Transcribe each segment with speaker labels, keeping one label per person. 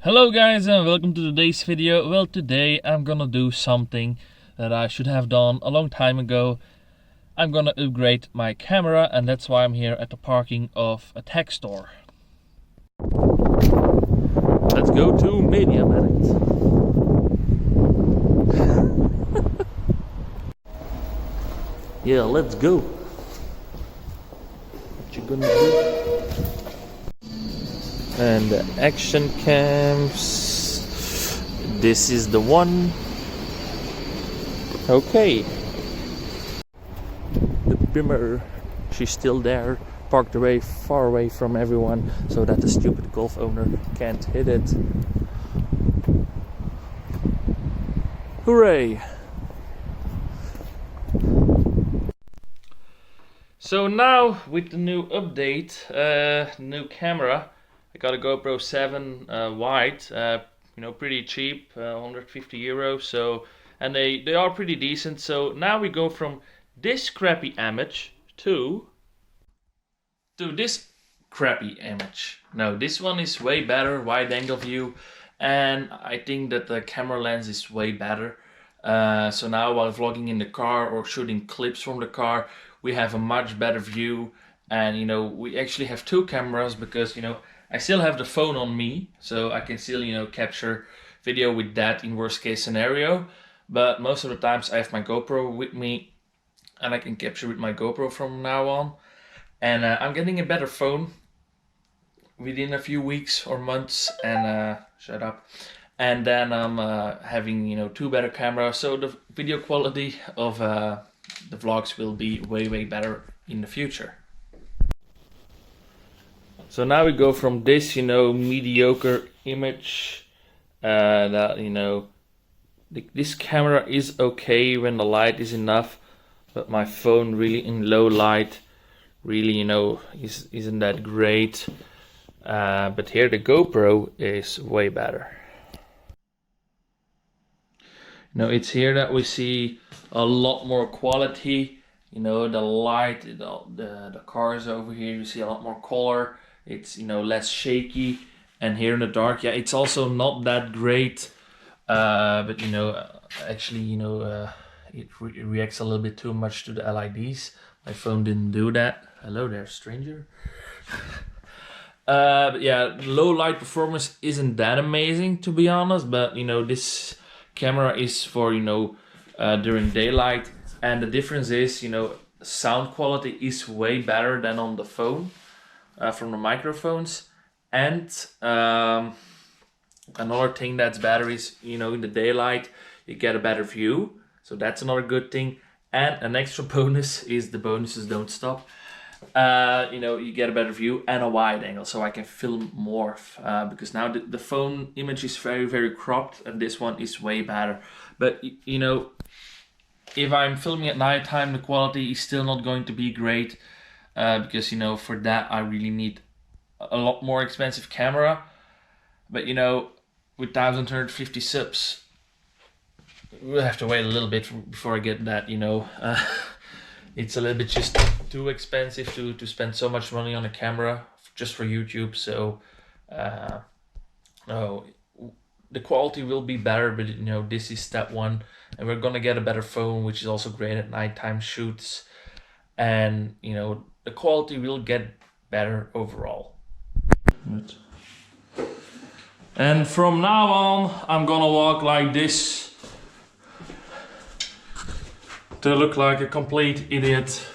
Speaker 1: Hello guys and welcome to today's video. Well, today I'm gonna do something that I should have done a long time ago. I'm gonna upgrade my camera, and that's why I'm here at the parking of a tech store. Let's go to MediaMarkt. Yeah, let's go. What you gonna do? And the action cams, this is the one. Okay, the Bimmer, she's still there, parked away, far away from everyone, so that the stupid Golf owner can't hit it. Hooray! So now with the new update, new camera, I got a GoPro 7 wide, pretty cheap, 150 euros. So, and they are pretty decent. So now we go from this crappy image to this crappy image. Now this one is way better, wide angle view, and I think that the camera lens is way better. So now while vlogging in the car or shooting clips from the car, we have a much better view. And we actually have two cameras because I still have the phone on me, so I can still, capture video with that in worst case scenario. But most of the times I have my GoPro with me, and I can capture with my GoPro from now on. And I'm getting a better phone within a few weeks or months, and shut up. And then I'm having, two better cameras, so the video quality of the vlogs will be way better in the future. So now we go from this, mediocre image, that, this camera is okay when the light is enough, but my phone really in low light, really, isn't that great. But here the GoPro is way better. It's here that we see a lot more quality, the light, the cars over here, you see a lot more color. It's less shaky, and here in the dark, yeah, it's also not that great, but actually it reacts a little bit too much to the LEDs. My phone didn't do that. Hello there, stranger. But yeah, low light performance isn't that amazing, to be honest, but this camera is for during daylight, and the difference is sound quality is way better than on the phone. From the microphones, and another thing that's better is in the daylight you get a better view, so that's another good thing. And an extra bonus is the bonuses don't stop. You get a better view and a wide angle, so I can film more because now the phone image is very cropped, and this one is way better. But if I'm filming at night time, the quality is still not going to be great. Because for that I really need a lot more expensive camera. But with 1,250 subs, we'll have to wait a little bit before I get that. It's a little bit just too expensive to spend so much money on a camera just for YouTube. So no, the quality will be better, but this is step one, and we're gonna get a better phone, which is also great at nighttime shoots. And the quality will get better overall. And from now on I'm gonna walk like this to look like a complete idiot.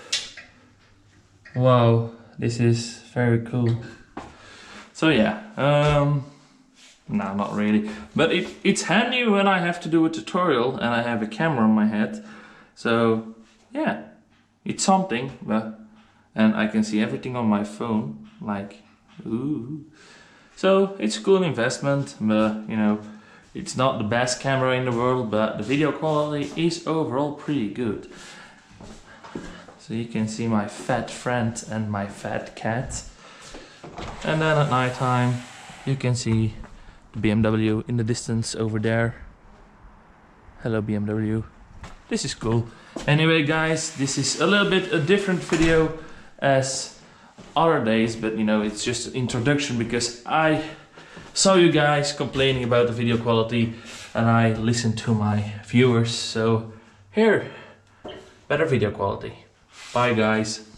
Speaker 1: Wow, this is very cool. So yeah, no, not really, but it's handy when I have to do a tutorial and I have a camera on my head. So yeah, it's something, and I can see everything on my phone, like, ooh. So it's a cool investment, but it's not the best camera in the world, but the video quality is overall pretty good. So you can see my fat friend and my fat cat. And then at night time, you can see the BMW in the distance over there. Hello BMW. This is cool. Anyway guys, this is a little bit a different video as other days, but it's just an introduction because I saw you guys complaining about the video quality and I listened to my viewers, so here, better video quality. Bye guys.